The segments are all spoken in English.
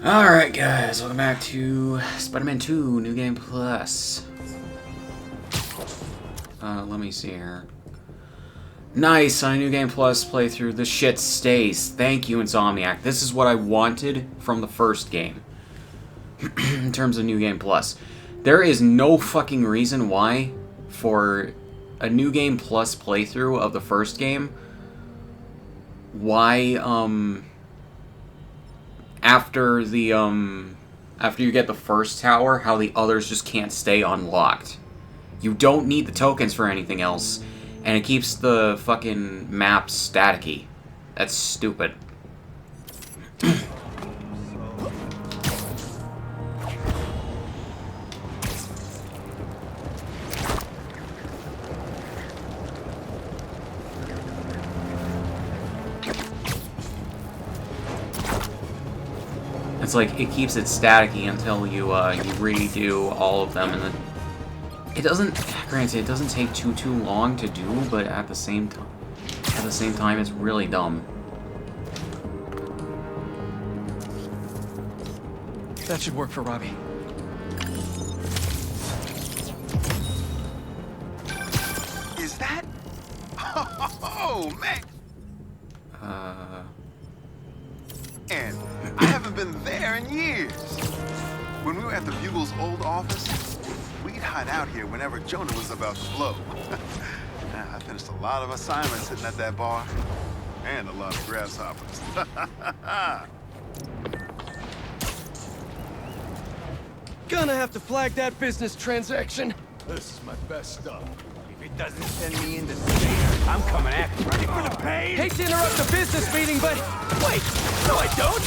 Alright guys, welcome back to Spider-Man 2 New Game Plus. Let me see here. Nice, on a New Game Plus playthrough, the shit stays. Thank you, Insomniac. This is what I wanted from the first game. In terms of New Game Plus. There is no fucking reason why, for a New Game Plus playthrough of the first game, why, after you get the first tower, how the others just can't stay unlocked. You don't need the tokens for anything else, and it keeps the fucking map staticky. That's stupid. It's like, it keeps it staticky until you redo all of them, and then it doesn't, granted, it doesn't take too long to do, but at the same time, it's really dumb. That should work for Robbie. Is that? Oh, man! And I haven't been there in years. When we were at the Bugle's old office, we'd hide out here whenever Jonah was about to blow. I finished a lot of assignments sitting at that bar, and a lot of grasshoppers. Gonna have to flag that business transaction. This is my best stuff. If it doesn't send me into space, I'm coming after you. Ready for the pain? Hate to interrupt the business meeting, but wait! No, I don't!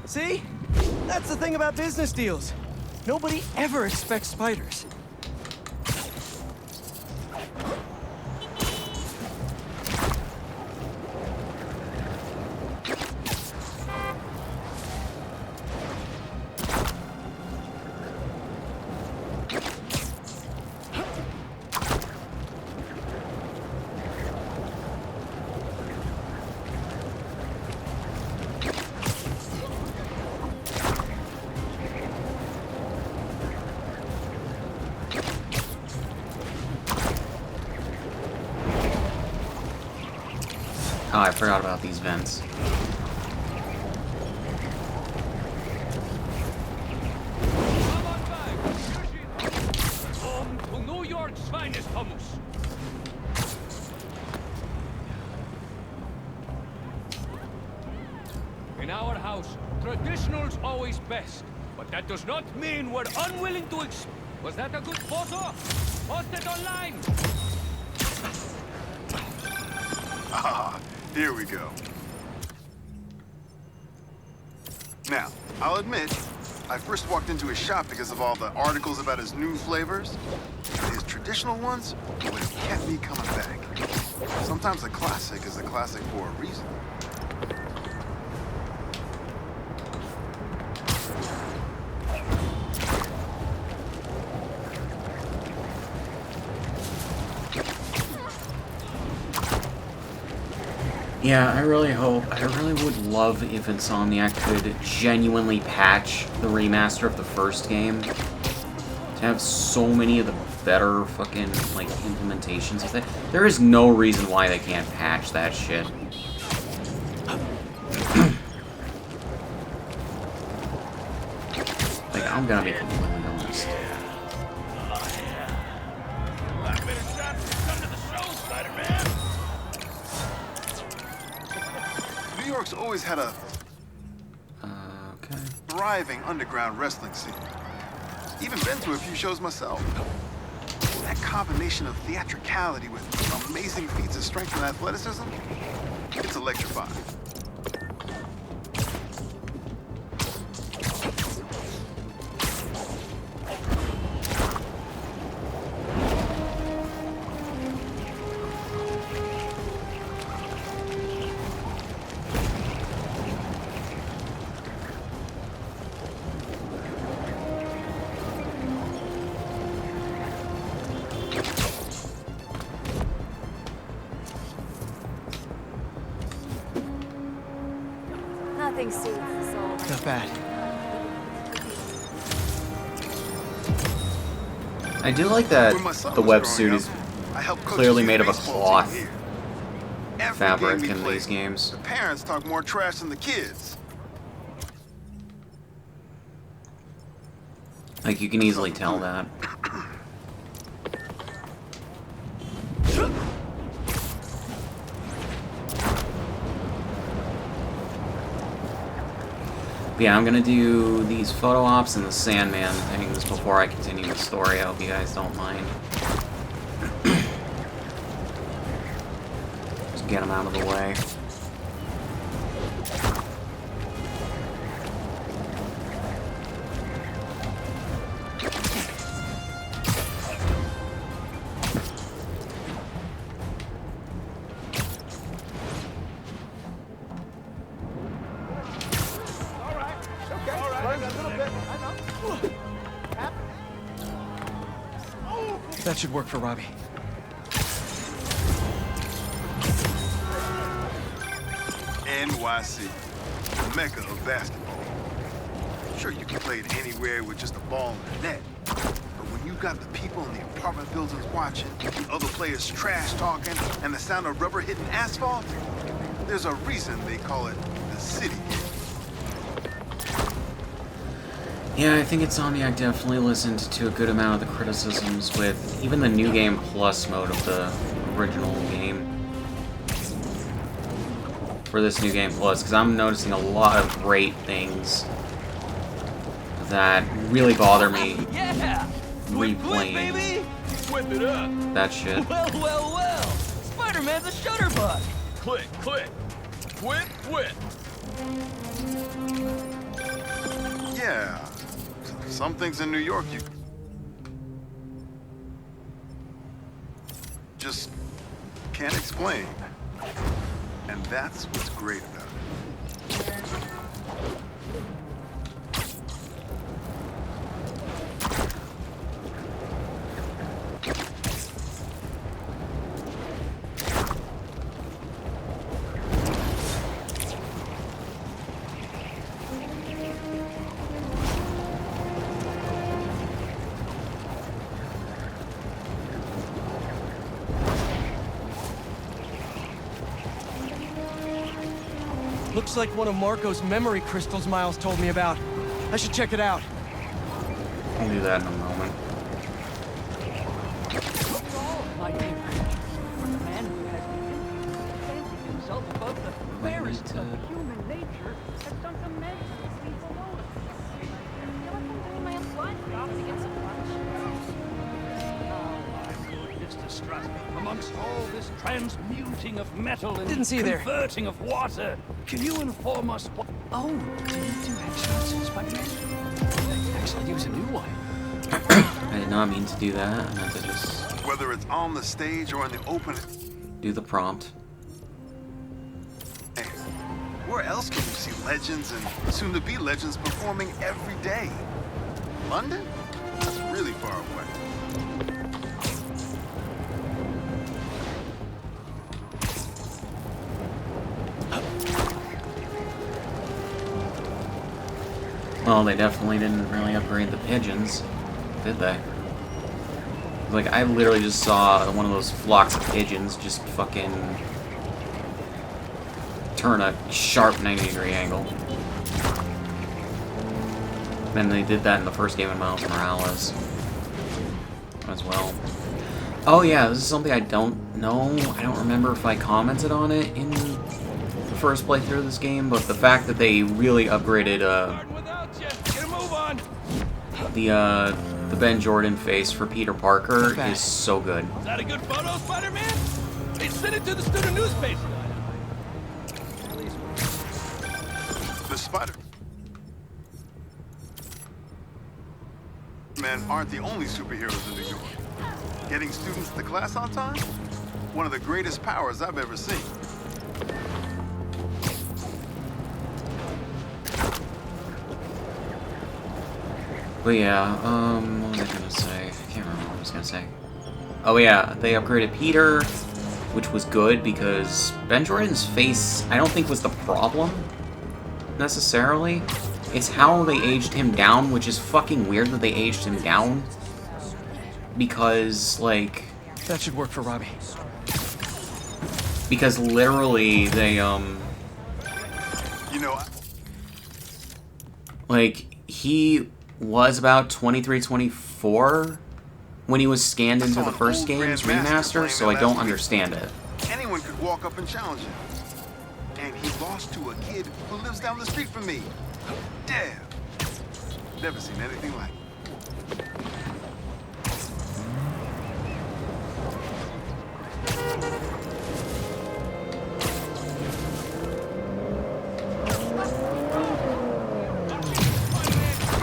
See? That's the thing about business deals. Nobody ever expects spiders. Oh, I forgot about these vents. To New York's finest hummus. In our house, traditional's always best, but that does not mean we're unwilling to Was that a good photo? Post it online! Ah, here we go. Now, I'll admit, I first walked into his shop because of all the articles about his new flavors. His traditional ones would have kept me coming back. Sometimes a classic is a classic for a reason. Yeah, I really would love if Insomniac could genuinely patch the remaster of the first game. To have so many of the better fucking, like, implementations of it. There is no reason why they can't patch that shit. Like, I'm gonna be completely honest. New York's always had a Okay. thriving underground wrestling scene. Even been to a few shows myself. That combination of theatricality with amazing feats of strength and athleticism, it's electrifying. Anything soothes the soul. Not bad. I do like that When my son the was wetsuit growing is up, I helped coach clearly the made of a baseball team cloth here. Every fabric game we in played, these games. the parents talk more trash than the kids. Like, you can easily tell that. But yeah, I'm gonna do these photo ops and the Sandman things before I continue the story. I hope you guys don't mind. Just get them out of the way. That should work for Robbie. NYC, the mecca of basketball. Sure, you can play it anywhere with just a ball and a net. But when you got the people in the apartment buildings watching, the other players trash talking, and the sound of rubber hitting asphalt, there's a reason they call it the city. Yeah, I think Insomniac definitely listened to a good amount of the criticisms with even the New Game Plus mode of the original game. For this New Game Plus, because I'm noticing a lot of great things that really bother me Yeah! replaying baby! Whip it up! that shit. Well! Spider-Man's a shutterbug! Click! Whip! Yeah, some things in New York you just can't explain. And that's what's great about it. Looks like one of Marco's memory crystals Miles told me about. I should check it out. I'll do that in a moment. My dear creature, for the man who has fancy himself above the fairest of human nature has done immeasurably below us. Distrust amongst all this transmuting of metal and Didn't see there. converting of water. Can you inform us what... Oh, do you do headshots, Spider-Man? Actually, use a new one. I did not mean to do that. I meant to just Whether it's on the stage or in the open, do the prompt. hey, where else can you see legends and soon-to-be legends performing every day? London? That's really far away. Well, they definitely didn't really upgrade the pigeons, did they? Like, I literally just saw one of those flocks of pigeons just fucking turn a sharp 90-degree angle. And they did that in the first game of Miles Morales as well. Oh yeah, this is something I don't know. I don't remember if I commented on it in the first playthrough of this game, but the fact that they really upgraded Get a move on! the Ben Jordan face for Peter Parker is so good. Is that a good photo, Spider-Man? Hey, send it to the student newspaper. The Spider Men aren't the only superheroes in New York. Getting students to class on time? One of the greatest powers I've ever seen. But yeah, what was I gonna say? I can't remember what I was gonna say. Oh yeah, they upgraded Peter, which was good because Ben Jordan's face, I don't think was the problem. necessarily. It's how they aged him down, which is fucking weird that they aged him down. Because, like... That should work for Robbie. Because literally, they, You know, like, he was about 23, 24 when he was scanned into the first game's remaster, so I don't understand it. anyone could walk up and challenge him. And he lost to a kid who lives down the street from me. Damn. Never seen anything like it.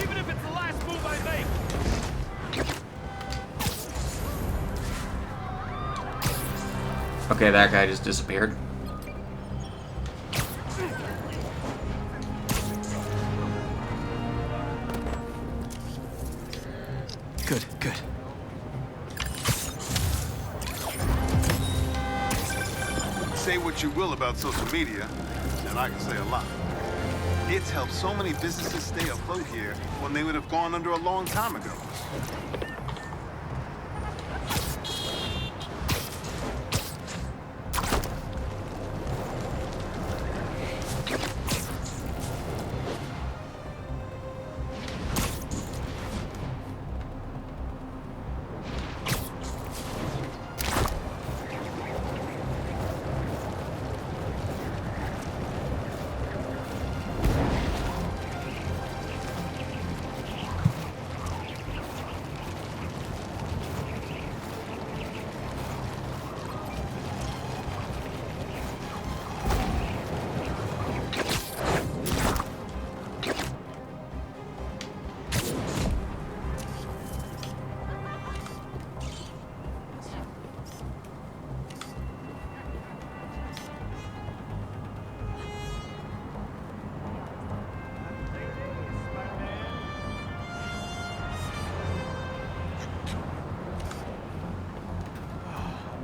Even if it's the last move I make. Okay, that guy just disappeared. Good, good. Say what you will about social media, and I can say a lot. It's helped so many businesses stay afloat here when they would have gone under a long time ago.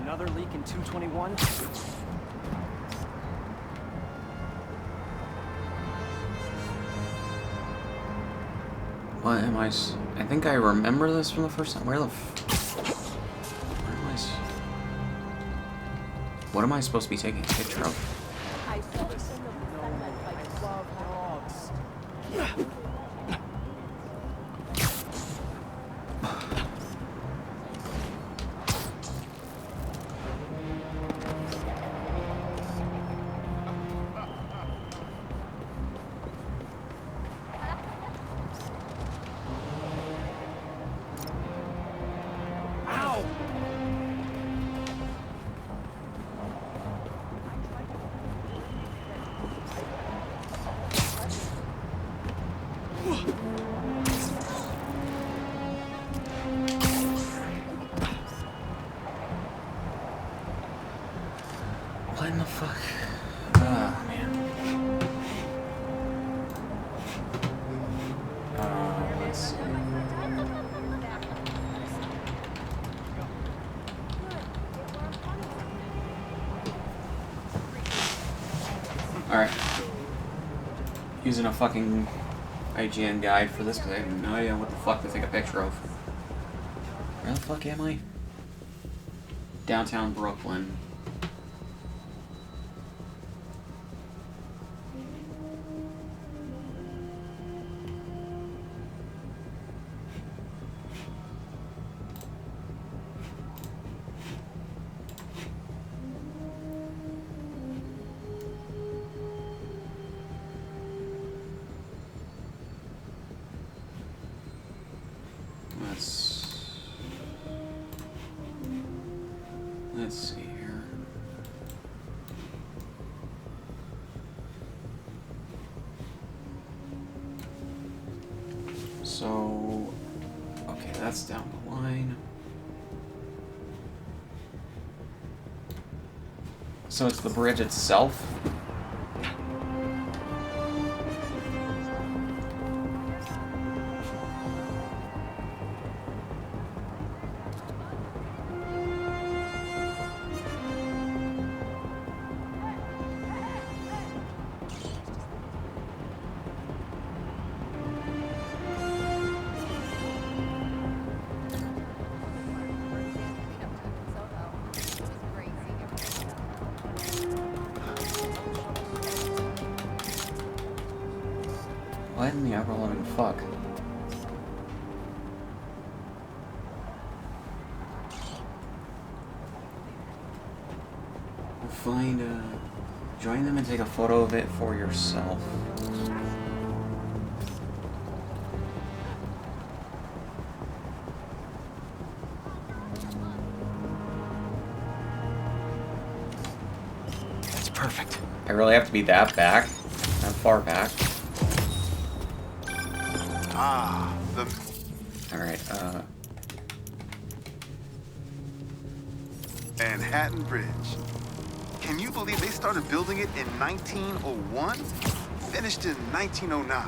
Another leak in 221? What am I think I remember this from the first time. Where am What am I supposed to be taking a picture of? I saw the sun of the sunlight by the Love dogs. Ow! What in the fuck? Ah, man. Let's see. Alright. Using a fucking IGN guide for this because I have no idea what the fuck to take a picture of. Where the fuck am I? Downtown Brooklyn. Let's see here. So, okay, that's down the line. So it's the bridge itself? What in the ever living fuck? Find join them and take a photo of it for yourself. That's perfect. I really have to be that back? That far back? Ah, the Alright, Manhattan Bridge. Can you believe they started building it in 1901? Finished in 1909.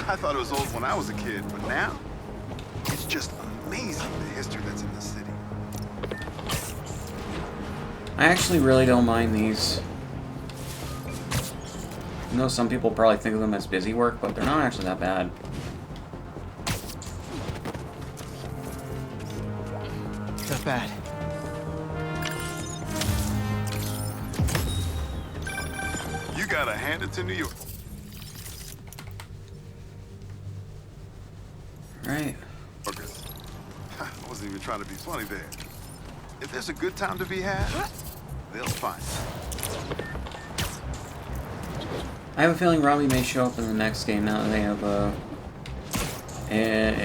I thought it was old when I was a kid, but now it's just amazing the history that's in the city. I actually really don't mind these. I know some people probably think of them as busy work, but they're not actually that bad. Not bad. You gotta hand it to New York. Right. I wasn't even trying to be funny there. If there's a good time to be had, they'll find it. I have a feeling Robbie may show up in the next game now that they have a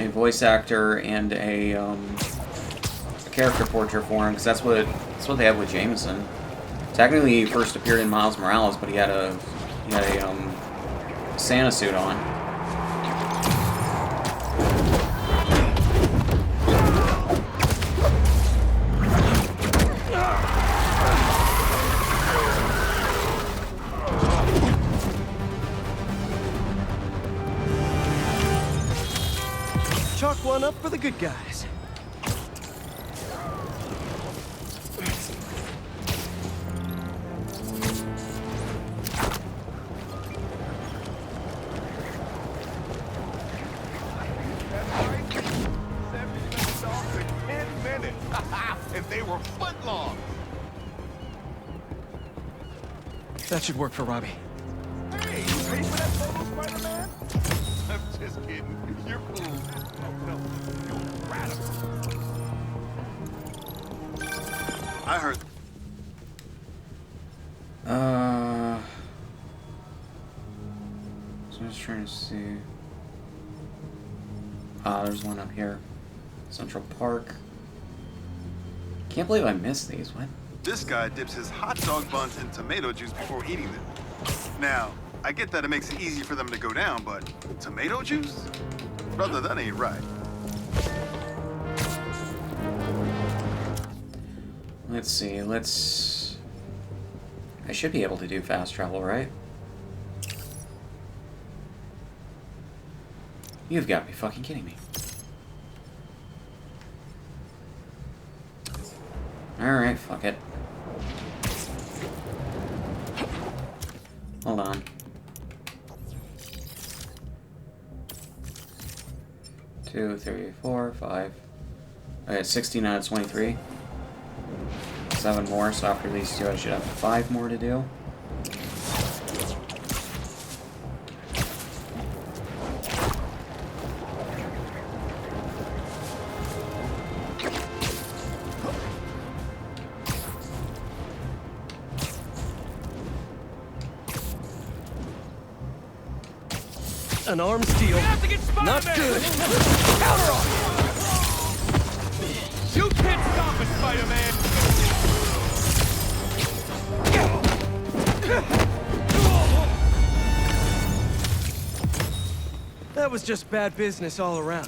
voice actor and a character portrait for him, because that's what they have with Jameson. Technically, he first appeared in Miles Morales, but he had a Santa suit on. Chalk one up for the good guys. And they were foot long. That should work for Robbie. Hey, you paid for that photo, Spider-Man? I'm just kidding. You're cool. Oh, no, you're radical. I heard. So I'm just trying to see. Ah, there's one up here. Central Park. Can't believe I missed these. What? This guy dips his hot dog buns in tomato juice before eating them. Now, I get that it makes it easy for them to go down, but tomato juice? Brother, that ain't right. Let's see. I should be able to do fast travel, right? You've got to be fucking kidding me. Alright, fuck it. Hold on. 2, 3, 4, 5. Okay, 16 out of 23. 7 more, so after these 2 I should have 5 more to do. An arms deal. Not good. Counter off. You can't stop us, Spider-Man! That was just bad business all around.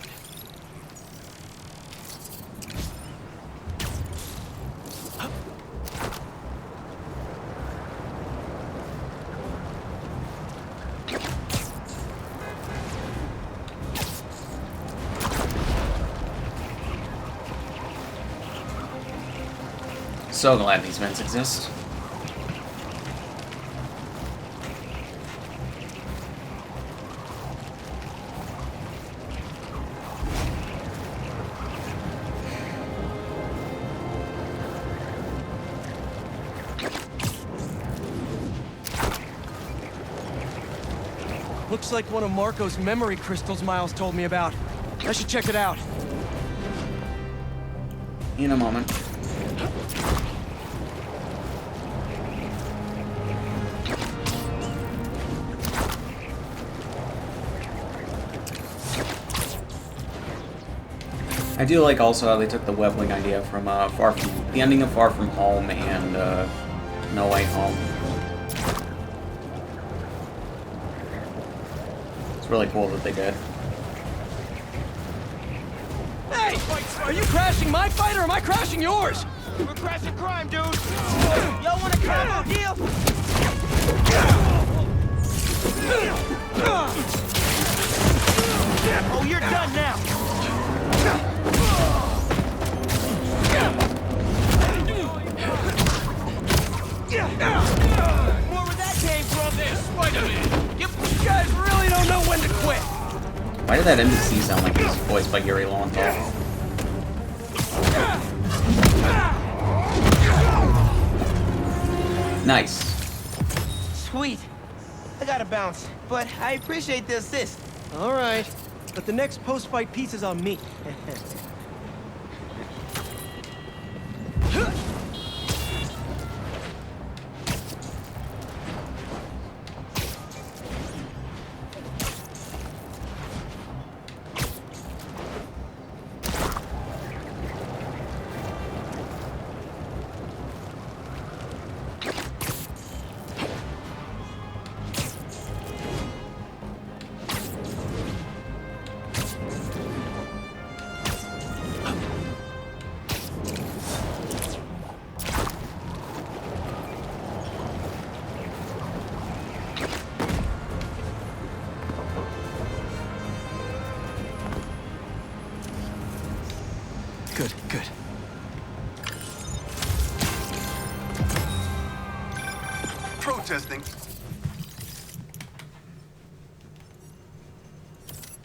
So glad these vents exist. Looks like one of Marco's memory crystals Miles told me about. I should check it out. In a moment. I do like also how they took the Webbling idea from the ending of Far From Home and No Way Home. It's really cool that they did. Hey! Are you crashing my fight or am I crashing yours? We're crashing crime, dude! Y'all want a combo deal? Oh, you're done now! More where that came from there, Spider-Man! You guys really don't know when to quit. Why did that NPC sound like it was voiced by Yuri Lowenthal? Nice. Sweet. I gotta bounce, but I appreciate the assist. All right, but the next post-fight piece is on me. Good, good. Protesting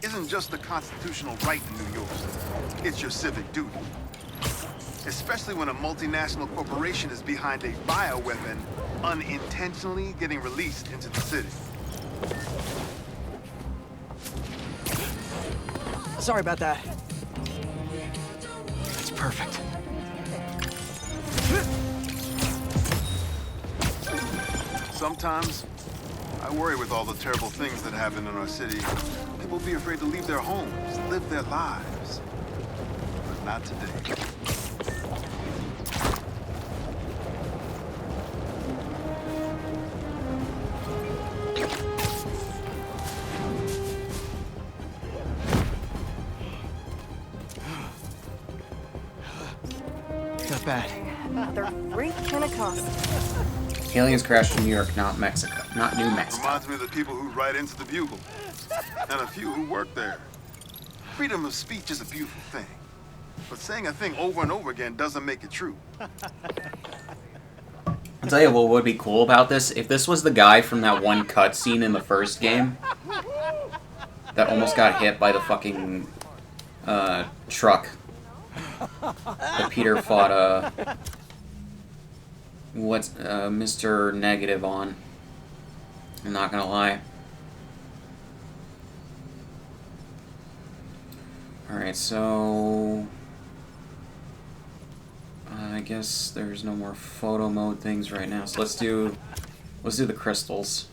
isn't just a constitutional right in New York. It's your civic duty. Especially when a multinational corporation is behind a bioweapon unintentionally getting released into the city. Sorry about that. That's perfect. Sometimes, I worry with all the terrible things that happen in our city. People will be afraid to leave their homes, live their lives. But not today. Not bad. Another freak Pentecost. Aliens crashed in New York, not Mexico. Not New Mexico. Reminds me of the people who write into the Bugle, and a few who work there. Freedom of speech is a beautiful thing, but saying a thing over and over again doesn't make it true. I'll tell you what would be cool about this. If this was the guy from that one cutscene in the first game that almost got hit by the fucking truck that Peter fought Mr. Negative on. I'm not gonna lie. Alright, so I guess there's no more photo mode things right now. So let's do the crystals.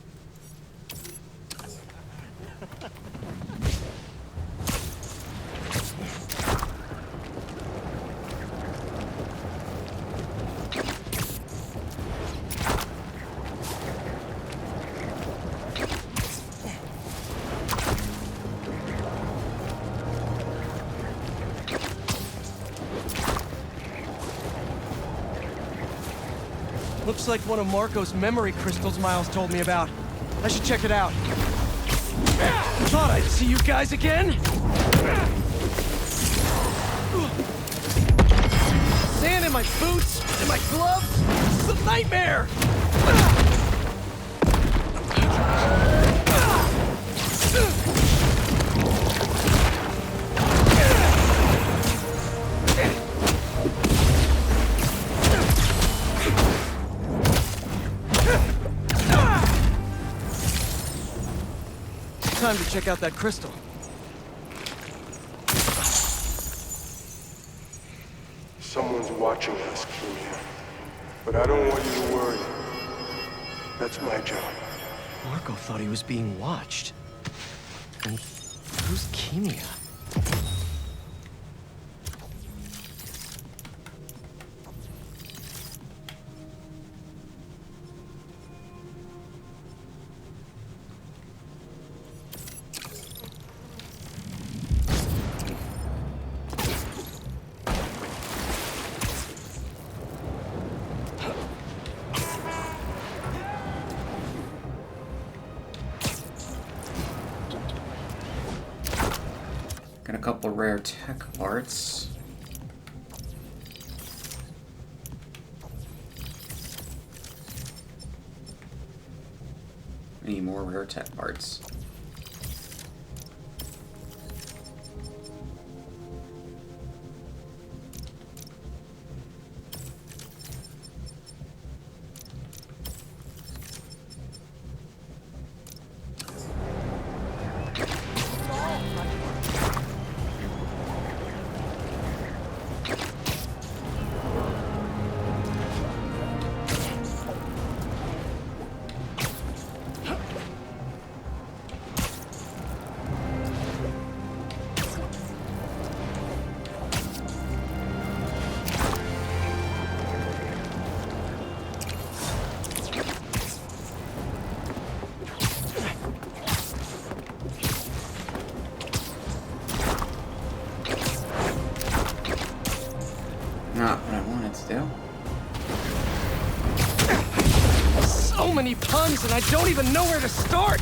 Looks like one of Marco's memory crystals Miles told me about. I should check it out. Thought I'd see you guys again. Sand in my boots, in my gloves. It's a nightmare. time to check out that crystal. Someone's watching us, Kimia. But I don't want you to worry. That's my job. Marco thought he was being watched. And who's Kimia? Got a couple rare tech parts. I need more rare tech parts. Not what I wanted to do. So many puns, and I don't even know where to start!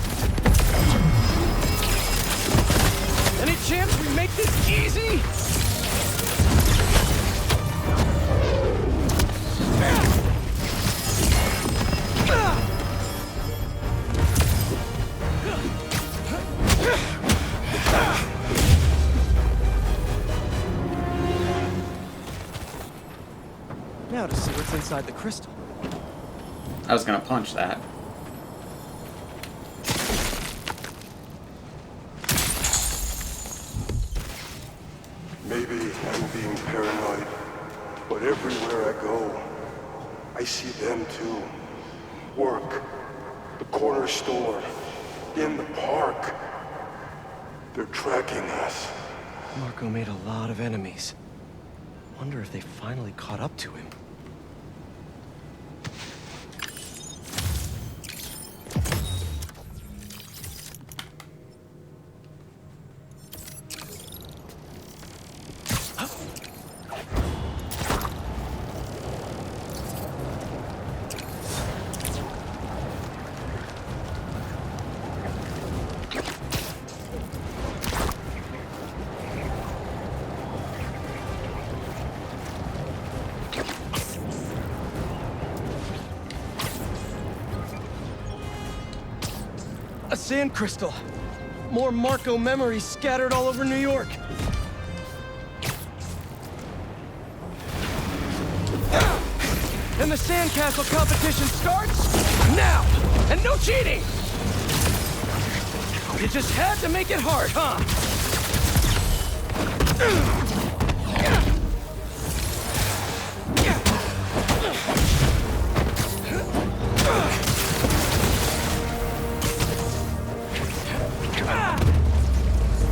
Any chance we make this easy? Now to see what's inside the crystal. I was gonna punch that. Maybe I'm being paranoid, but everywhere I go, I see them too. Work, the corner store, in the park. They're tracking us. Marco made a lot of enemies. Wonder if they finally caught up to him. A sand crystal. More Marco memories scattered all over New York. And the sandcastle competition starts now! And no cheating! You just had to make it hard, huh?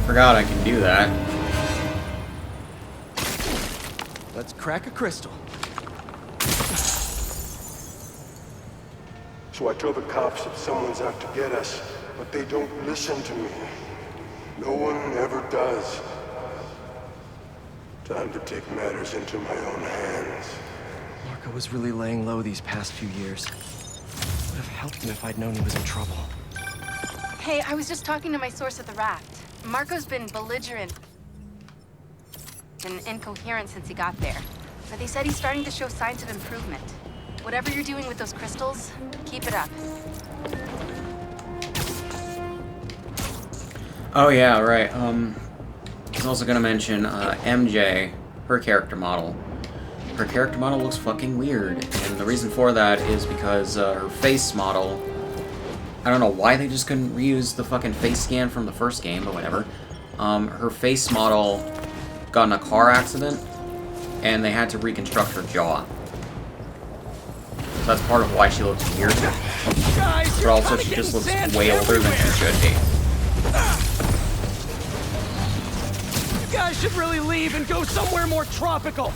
Forgot I can do that. Let's crack a crystal. So I tell the cops that someone's out to get us, but they don't listen to me. No one ever does. Time to take matters into my own hands. Marco was really laying low these past few years. Would have helped him if I'd known he was in trouble. Hey, I was just talking to my source at the raft. Marco's been belligerent and incoherent since he got there. But they said he's starting to show signs of improvement. Whatever you're doing with those crystals, keep it up. Oh yeah, right. I was also gonna mention MJ, her character model. Her character model looks fucking weird, and the reason for that is because her face model I don't know why they just couldn't reuse the fucking face scan from the first game, but whatever. Her face model got in a car accident, and they had to reconstruct her jaw. So that's part of why she looks weird. But also, she just looks way older than she should be. You guys should really leave and go somewhere more tropical.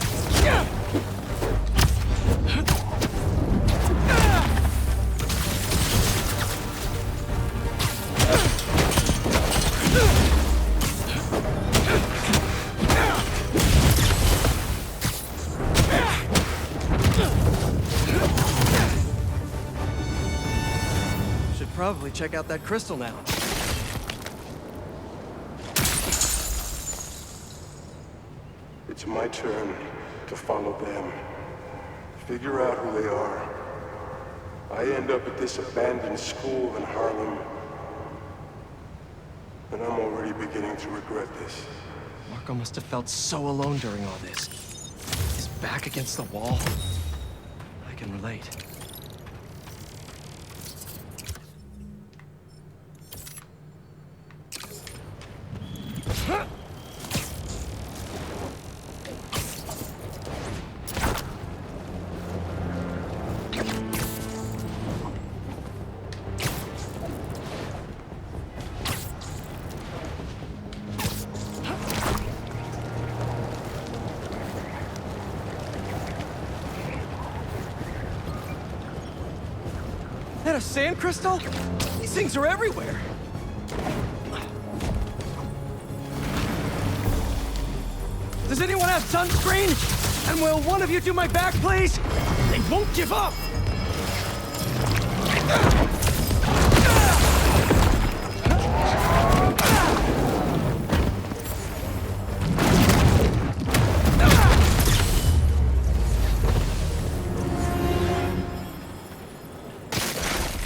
Should probably check out that crystal now. It's my turn to follow them. Figure out who they are. I end up at this abandoned school in Harlem. And I'm already beginning to regret this. Marco must have felt so alone during all this. His back against the wall. I can relate. That a sand crystal? These things are everywhere. Does anyone have sunscreen? And will one of you do my back, please? They won't give up!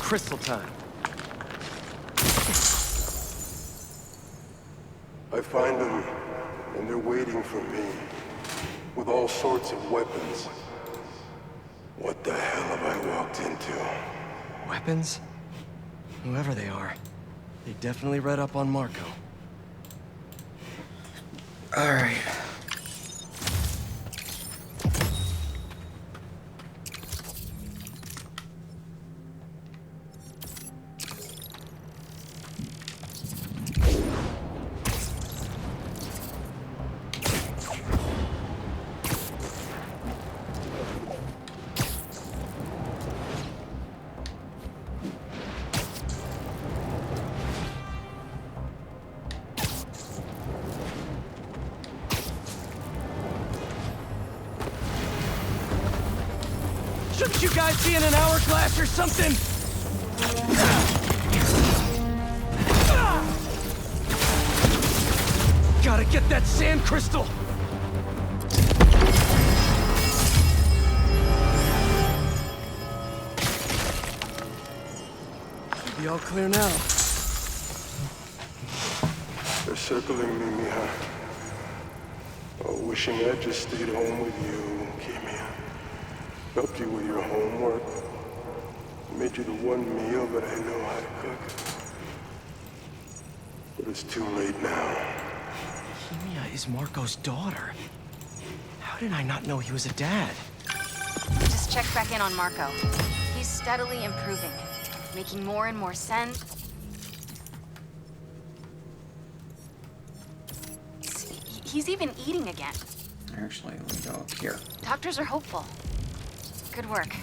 Crystal time. I find them, and they're waiting for me, with all sorts of weapons. What the hell have I walked into? Weapons? Whoever they are, they definitely read up on Marco. Alright. Shouldn't you guys be in an hourglass or something? Gotta get that sand crystal! Should be all clear now. They're circling me, Mija. Oh, wishing I'd just stayed home with you, Kimia. Helped you with your homework. Made you the one meal that I know how to cook. But it's too late now. Kimia is Marco's daughter. How did I not know he was a dad? Just checked back in on Marco. He's steadily improving, making more and more sense. He's even eating again. Actually, let me go up here. Doctors are hopeful. Good work.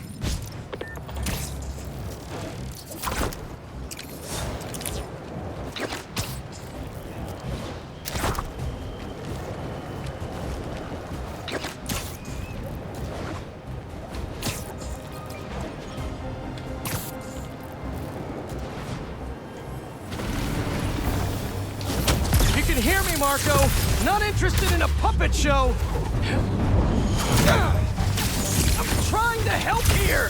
You can hear me, Marco! Not interested in a puppet show! I'm trying to help here!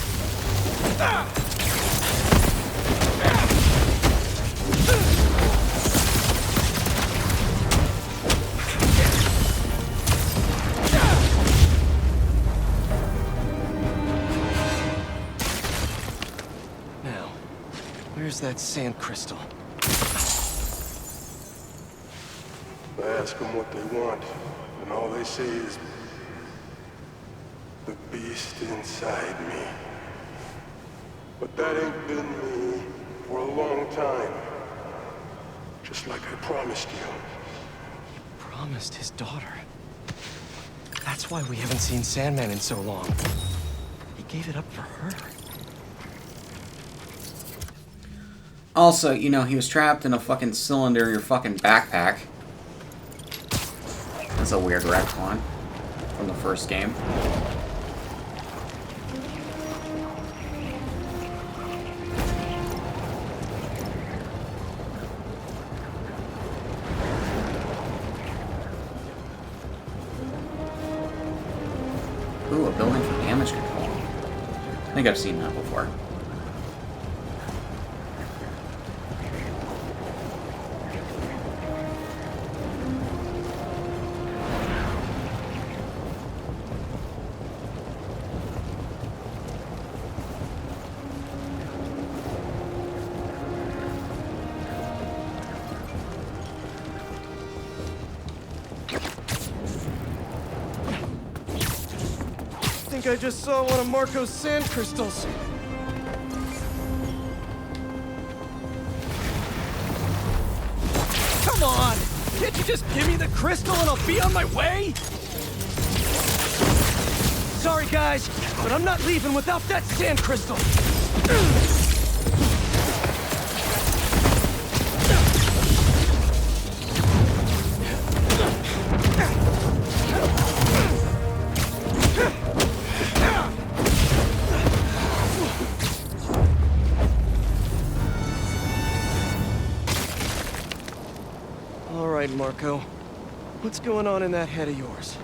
Now, where's Where's that sand crystal? I ask them what they want, and all they say is, the beast inside me. But that ain't been me for a long time. Just like I promised you. Promised his daughter. That's why we haven't seen Sandman in so long. He gave it up for her. Also, you know, he was trapped in a fucking cylinder in your fucking backpack. That's a weird retcon from the first game. Ooh, a building for damage control. I think I've seen that before. I think I just saw one of Marco's sand crystals. Come on! Can't you just give me the crystal and I'll be on my way? Sorry, guys, but I'm not leaving without that sand crystal. All right, Marco. What's going on in that head of yours?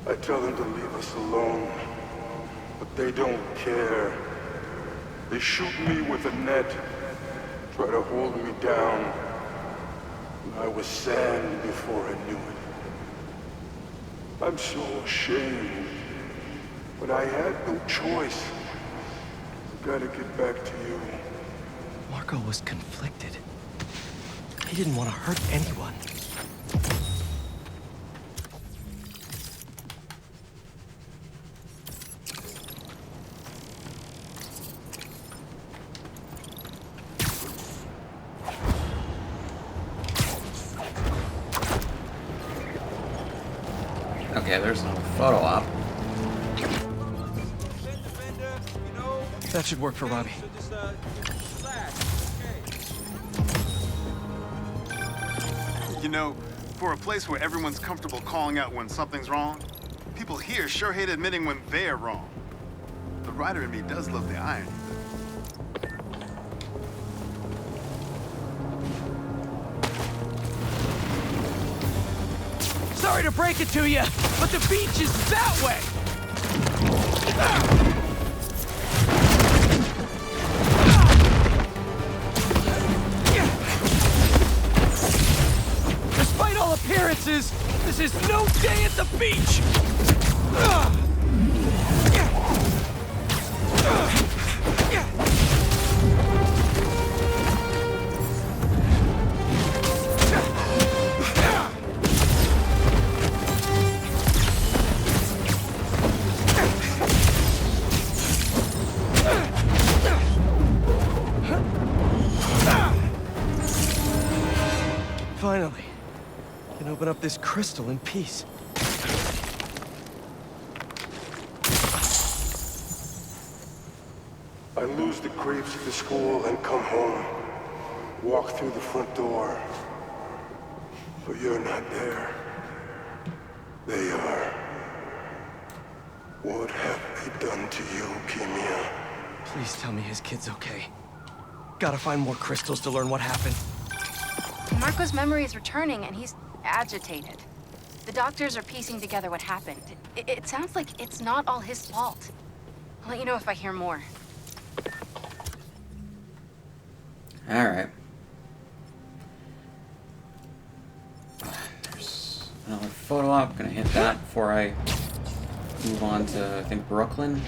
I tell them to leave us alone, but they don't care. They shoot me with a net, try to hold me down. I was sand before I knew it. I'm so ashamed, but I had no choice. I gotta get back to you. Marco was conflicted. He didn't want to hurt anyone. Okay, there's another photo op. That should work for Robbie. You know, for a place where everyone's comfortable calling out when something's wrong, people here sure hate admitting when they're wrong. The writer in me does love the irony. Sorry to break it to you, but the beach is that way! Despite all appearances, this is no day at the beach! Finally, I can open up this crystal in peace. I lose the grapes at the school and come home. Walk through the front door. But you're not there. They are. What have they done to you, Kimia? Please tell me his kid's okay. Gotta find more crystals to learn what happened. Marco's memory is returning, and he's agitated. The doctors are piecing together what happened. It sounds like it's not all his fault. I'll let you know if I hear more. Alright. There's another photo op. Gonna hit that before I move on to, I think, Brooklyn.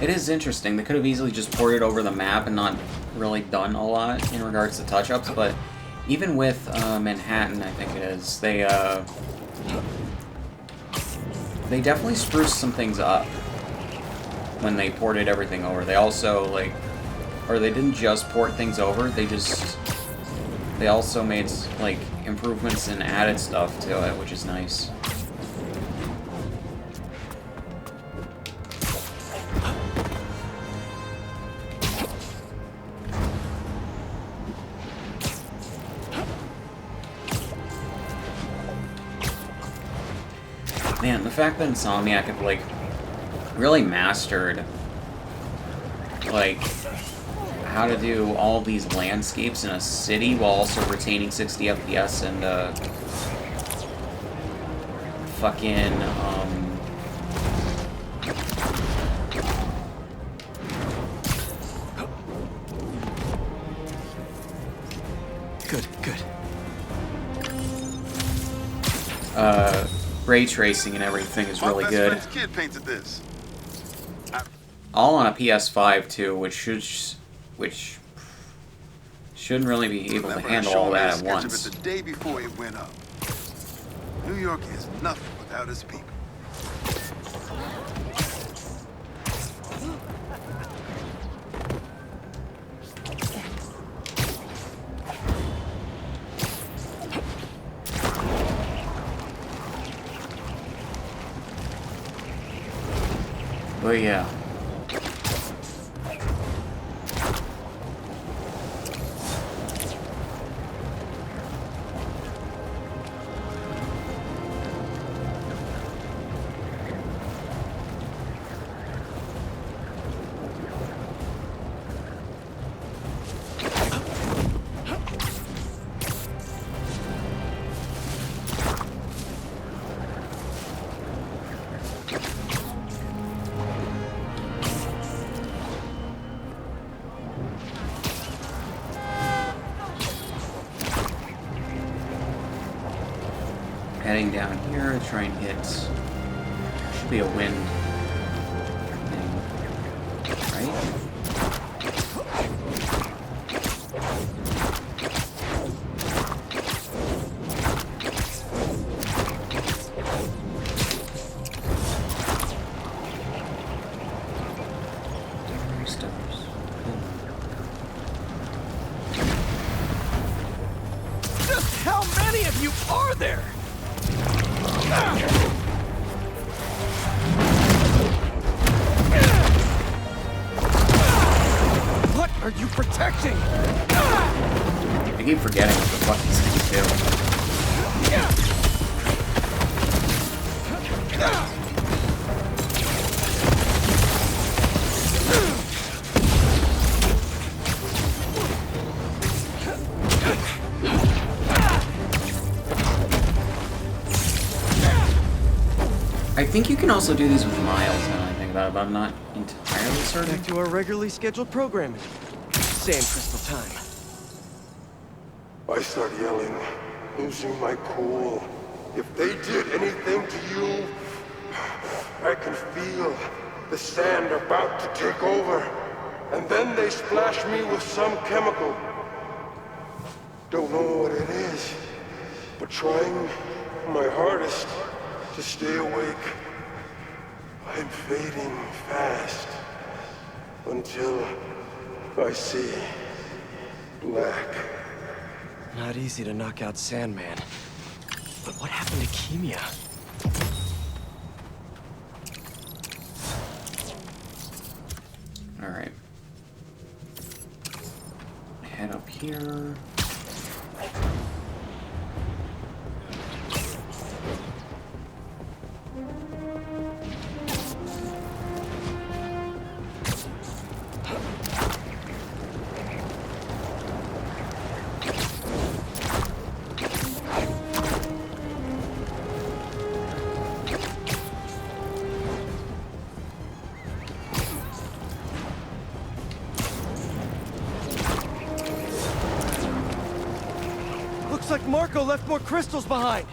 It is interesting. They could have easily just ported over the map and not really done a lot in regards to touch-ups, but even with Manhattan, I think it is, they definitely spruced some things up when they ported everything over. They also, like, or they didn't just port things over, they also made, like, improvements and added stuff to it, which is nice. Man, the fact that Insomniac have, like, really mastered, like, how to do all these landscapes in a city while also retaining 60 FPS and, fucking, Good. ray tracing and everything is really My good. best friend's kid painted this. All on a PS5 too, which shouldn't really be able to Remember handle showing all me a that at sketch of once. it the day before it went up. New York is nothing without its people. But yeah. Heading down here to try and hit. Should be a wind thing, right? Stars. Just how many of you are there? What are you protecting? I keep forgetting what the fuck these things do. I think you can also do these with Miles now I think about it, but I'm not entirely certain. Back to our regularly scheduled programming. Same crystal time. I start yelling, losing my cool. If they did anything to you, I can feel the sand about to take over. And then they splash me with some chemical. Don't know what it is, but trying my hardest to stay awake. I'm fading fast until I see black. Not easy to knock out Sandman. But what happened to Kimia? Alright. Head up here. Looks like Marco left more crystals behind.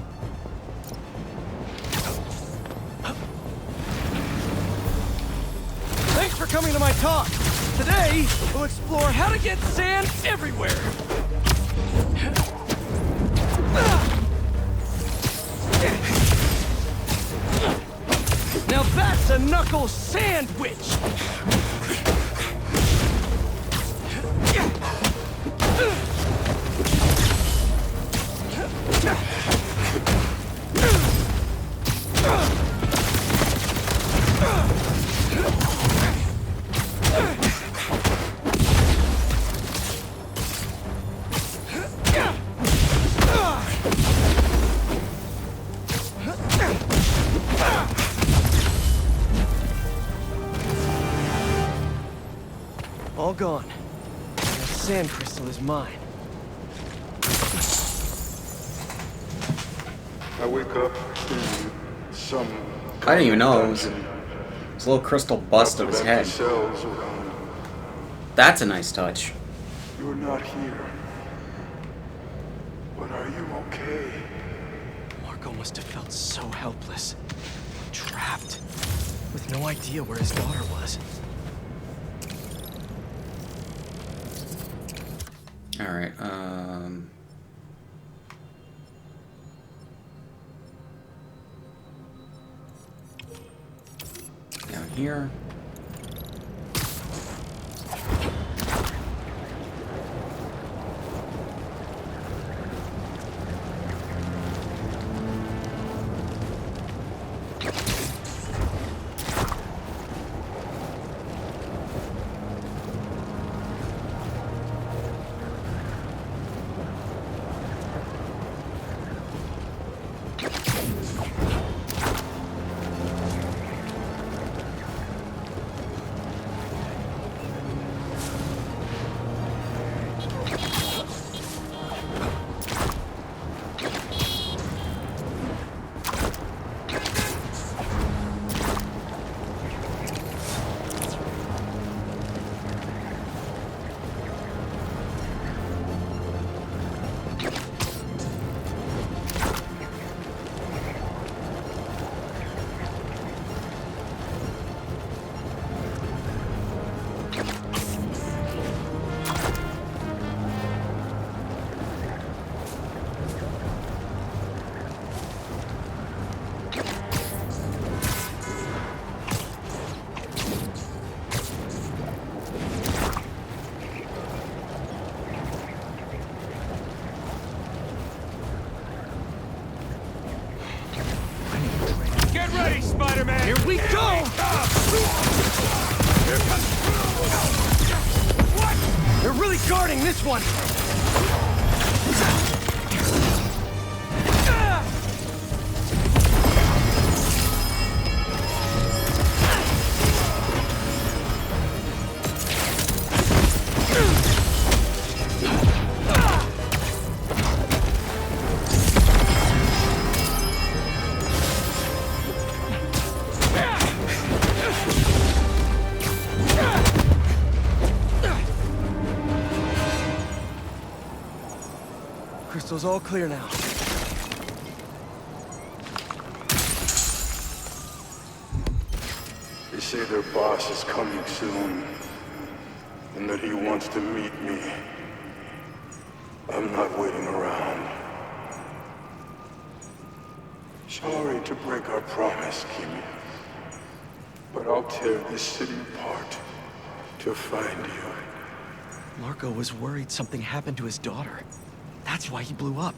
Think Thanks for coming to my talk. Today, we'll explore how to get sand everywhere. Now that's a knuckle sandwich! All gone. That sand crystal is mine. I wake up in some. I didn't even know it was a little crystal bust of his head. Cells around. That's a nice touch. You're not here. But are you okay? Marco must have felt so helpless. Trapped. With no idea where his daughter was. Alright, down here. Get ready, Spider-Man! Here we go! They're really guarding this one! Crystal's all clear now. They say their boss is coming soon, and that he wants to meet me. I'm not waiting around. Sorry to break our promise, Kimi, but I'll tear this city apart to find you. Marco was worried something happened to his daughter. That's why he blew up.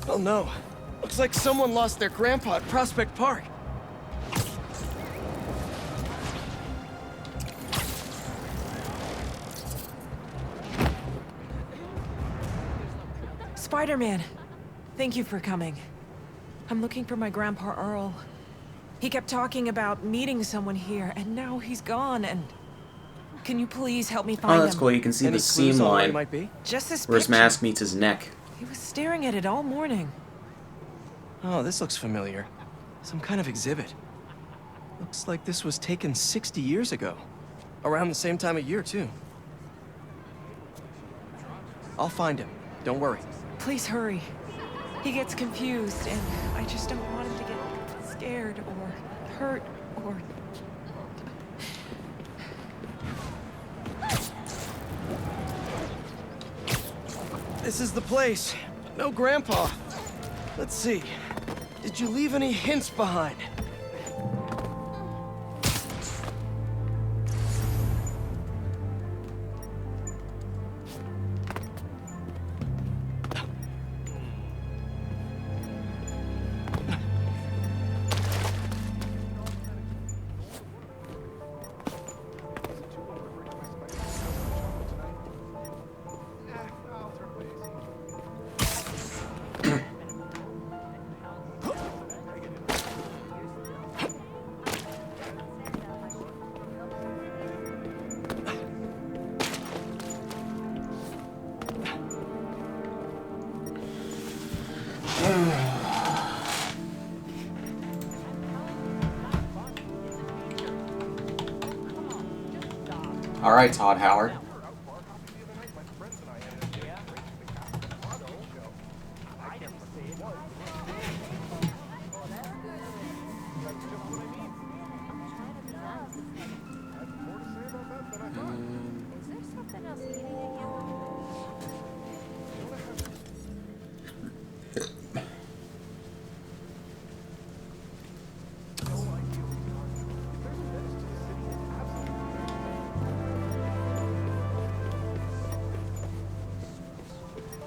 Oh no. Looks like someone lost their grandpa at Prospect Park. Spider-Man, thank you for coming. I'm looking for my Grandpa Earl. He kept talking about meeting someone here, and now he's gone, and... Can you please help me find him? Oh, that's cool. You can see Any the seam clues on where he line might be? Just this where his picture. mask meets his neck. He was staring at it all morning. Oh, this looks familiar. Some kind of exhibit. Looks like this was taken 60 years ago. Around the same time of year, too. I'll find him. Don't worry. Please hurry. He gets confused, and I just don't want him to get scared or hurt or... This is the place. No Grandpa. Let's see. Did you leave any hints behind? All right, Todd Howard.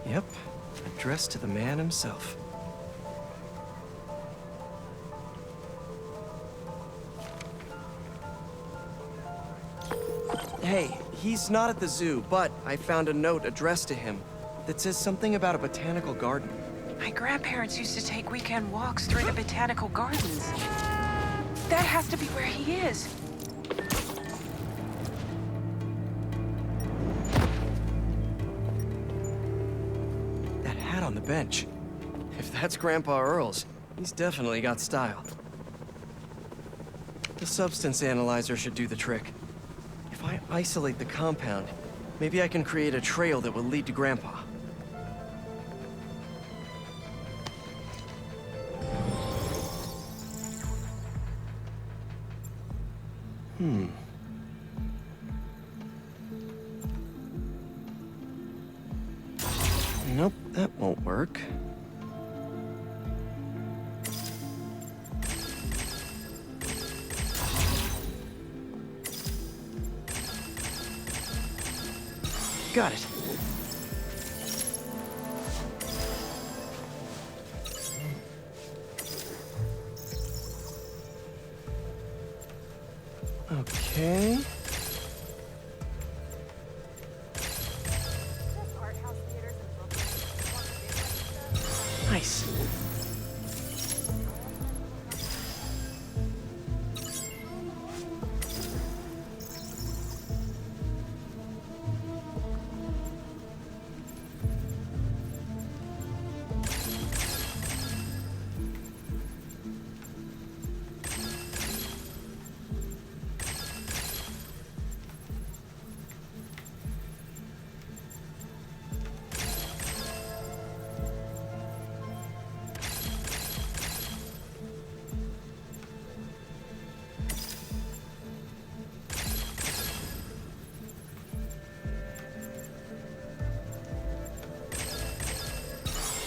Yep, addressed to the man himself. Hey, he's not at the zoo, but I found a note addressed to him that says something about a botanical garden. My grandparents used to take weekend walks through the botanical gardens. That has to be where he is. That hat on the bench. If that's Grandpa Earl's, he's definitely got style. The substance analyzer should do the trick. If I isolate the compound, maybe I can create a trail that will lead to Grandpa. Nope, that won't work. Got it. Okay. Nice.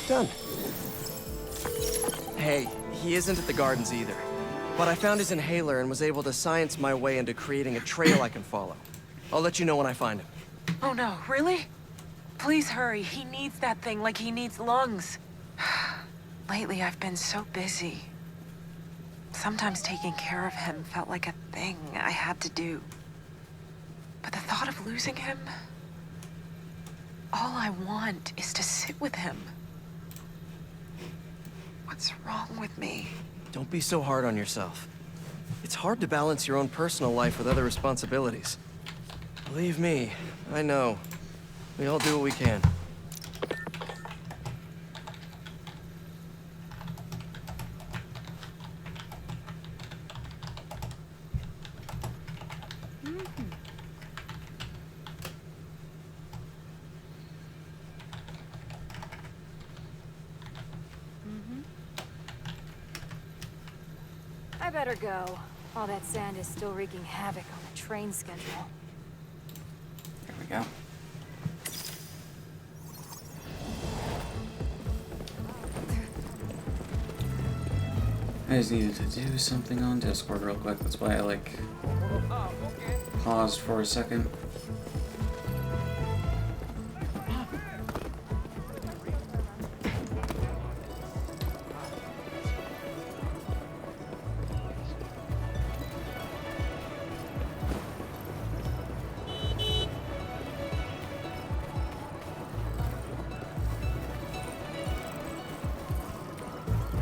Done. Hey, he isn't at the gardens either. But I found his inhaler and was able to science my way into creating a trail I can follow. I'll let you know when I find him. Oh no, really? Please hurry. He needs that thing like he needs lungs. Lately, I've been so busy. Sometimes taking care of him felt like a thing I had to do. But the thought of losing him... all I want is to sit with him. What's wrong with me? Don't be so hard on yourself. It's hard to balance your own personal life with other responsibilities. Believe me, I know. We all do what we can. better go. All that sand is still wreaking havoc on the train schedule. There we go. I just needed to do something on Discord real quick. That's why I, like, paused for a second.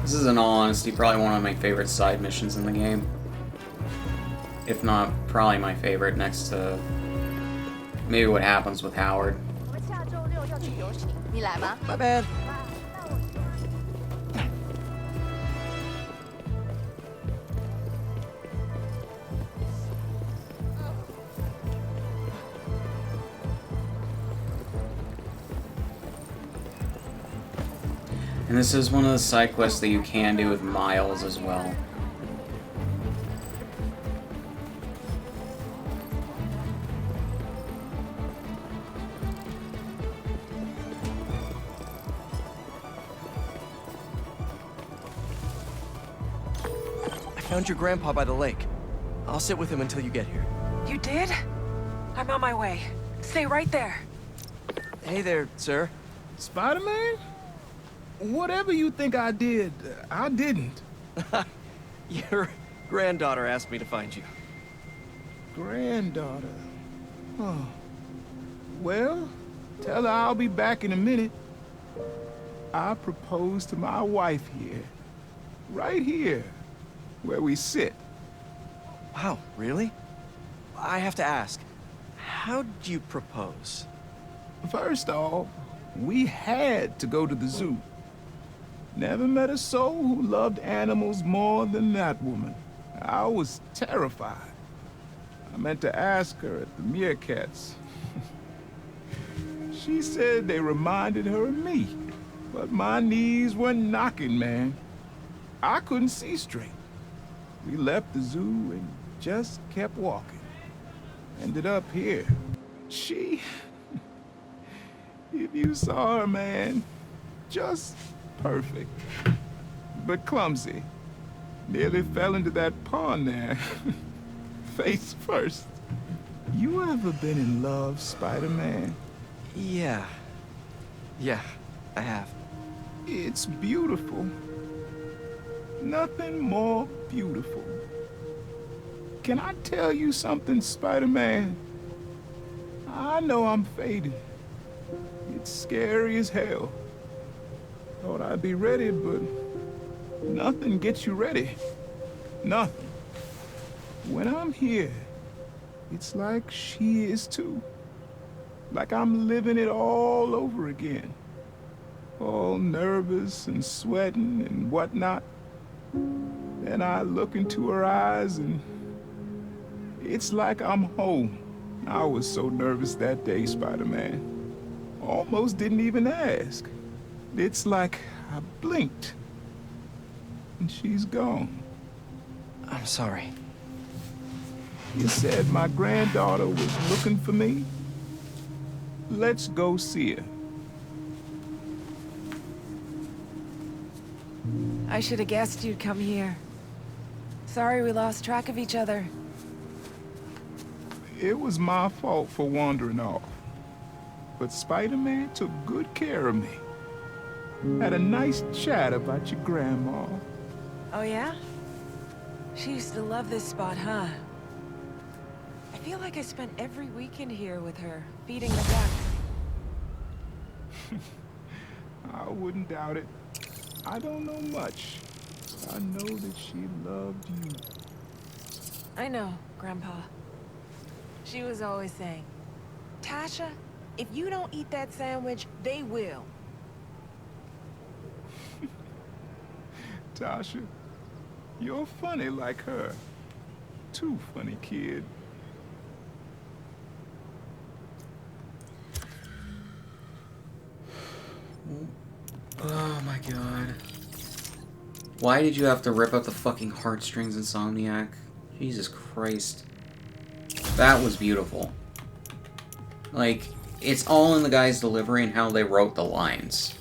This is, in all honesty, probably one of my favorite side missions in the game. If not, probably my favorite, next to maybe what happens with Howard. My bad. And this is one of the side quests that you can do with Miles as well. I found your grandpa by the lake. I'll sit with him until you get here. You did? I'm on my way. Stay right there. Hey there, sir. Spider-Man? Whatever you think I did, I didn't. Your granddaughter asked me to find you. Granddaughter. Oh. Well, tell her I'll be back in a minute. I proposed to my wife here. Right here, where we sit. Wow, really? I have to ask, how'd you propose? First off, we had to go to the zoo. Never met a soul who loved animals more than that woman. I was terrified. I meant to ask her at the meerkats. She said they reminded her of me, but my knees were knocking, man. I couldn't see straight. We left the zoo and just kept walking. Ended up here. She... If you saw her, man, just perfect. But clumsy. Nearly fell into that pond there. Face first. You ever been in love, Spider-Man? Yeah. Yeah, I have. It's beautiful. Nothing more beautiful. Can I tell you something, Spider-Man? I know I'm faded. It's scary as hell. Thought I'd be ready, but nothing gets you ready. Nothing. When I'm here, it's like she is too. Like I'm living it all over again. All nervous and sweating and whatnot. Then I look into her eyes and it's like I'm home. I was so nervous that day, Spider-Man. Almost didn't even ask. It's like I blinked and she's gone. I'm sorry. You said my granddaughter was looking for me? Let's go see her. I should have guessed you'd come here. Sorry we lost track of each other. It was my fault for wandering off. But Spider-Man took good care of me. Had a nice chat about your grandma. Oh yeah? She used to love this spot, huh? I feel like I spent every weekend here with her, feeding the ducks. I wouldn't doubt it. I don't know much. I know that she loved you. I know, Grandpa. She was always saying, Tasha, if you don't eat that sandwich, they will. Tasha, you're funny like her. Too funny, kid. Oh my god. Why did you have to rip out the fucking heartstrings, Insomniac? Jesus Christ. That was beautiful. Like, it's all in the guy's delivery and how they wrote the lines.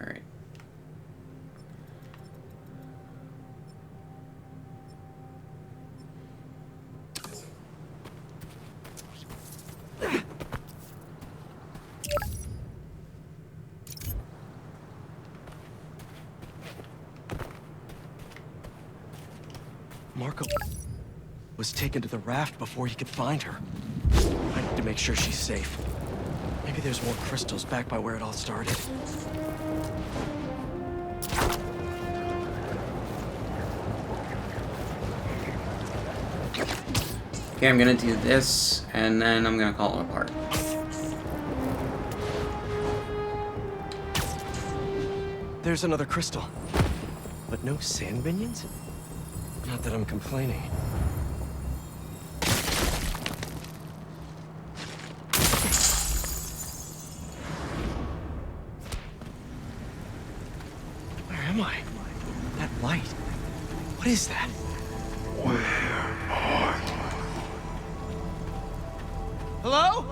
Alright. Marco was taken to the raft before he could find her. I need to make sure she's safe. Maybe there's more crystals back by where it all started. Okay, I'm gonna do this, and then I'm gonna call it apart. There's another crystal. But no sand minions? Not that I'm complaining. Where am I? That light. What is that? Where are you? Hello?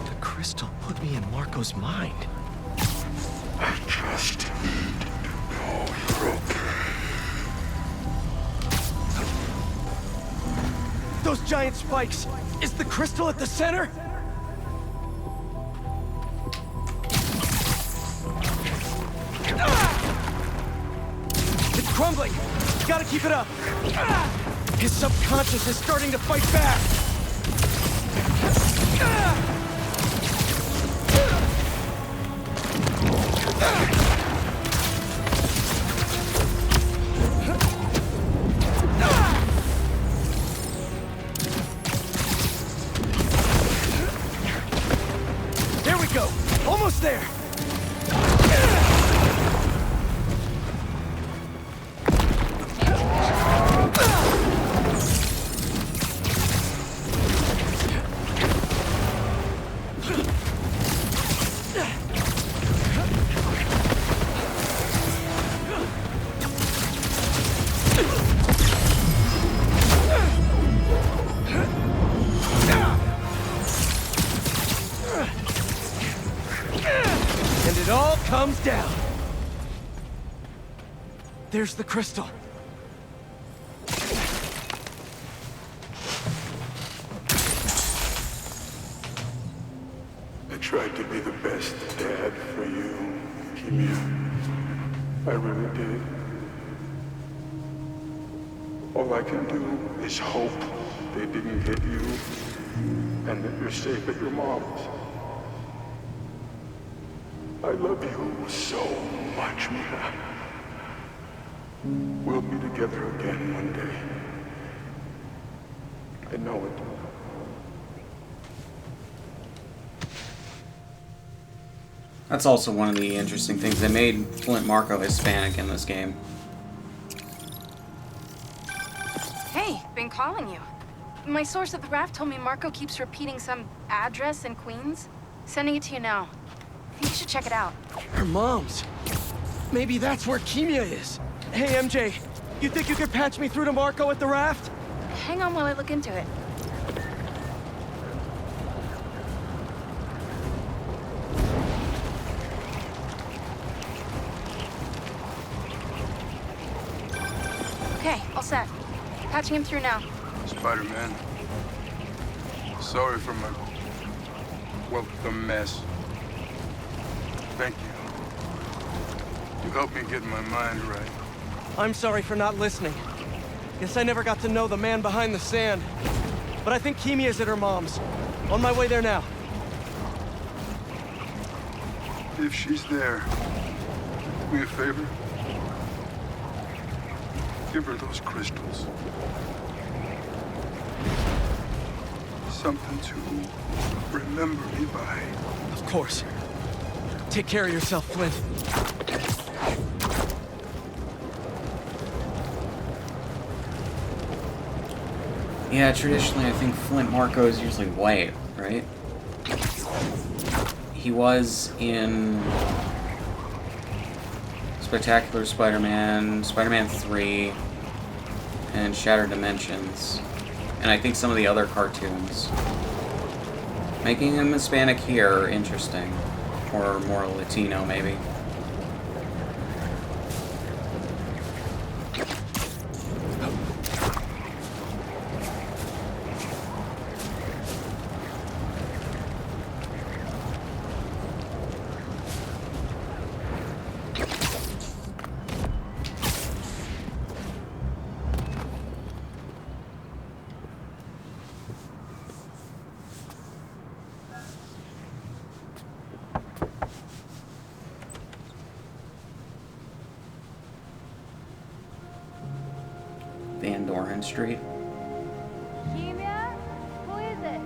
The crystal put me in Marco's mind. I just need to know you're okay. Those giant spikes! Is the crystal at the center? It's crumbling! Gotta keep it up! His subconscious is starting to fight back! There we go! Almost there! And it all comes down. There's the crystal. I tried to be the best dad for you, Kimia. I really did. All I can do is hope they didn't get you and that you're safe at your mom's. I love you so much, Mia. We'll be together again one day. I know it. That's also one of the interesting things. They made Flint Marko Hispanic in this game. Hey, been calling you. My source at the raft told me Marco keeps repeating some address in Queens. Sending it to you now. I think you should check it out. Her mom's. Maybe that's where Kimia is. Hey, MJ, you think you could patch me through to Marco at the raft? Hang on while I look into it. Okay, all set. Patching him through now. Spider-Man. Sorry for my... well, the mess. Thank you. You helped me get my mind right. I'm sorry for not listening. Guess I never got to know the man behind the sand. But I think Kimia's at her mom's. On my way there now. if she's there, do me a favor. Give her those crystals. Something to remember me by. Of course. Take care of yourself, Flint. Yeah, traditionally I think Flint Marko is usually white, right? He was in Spectacular Spider-Man, Spider-Man 3, and Shattered Dimensions. And I think some of the other cartoons. Making him Hispanic here, interesting. Or more Latino, maybe. Van Doren Street. Kimia? Who is it?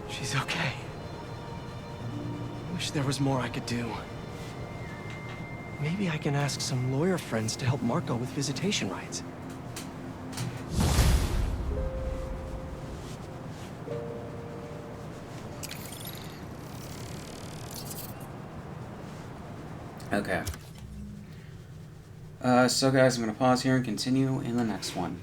She's okay. Wish there was more I could do. Maybe I can ask some lawyer friends to help Marco with visitation rights. Okay. So guys, I'm going to pause here and continue in the next one.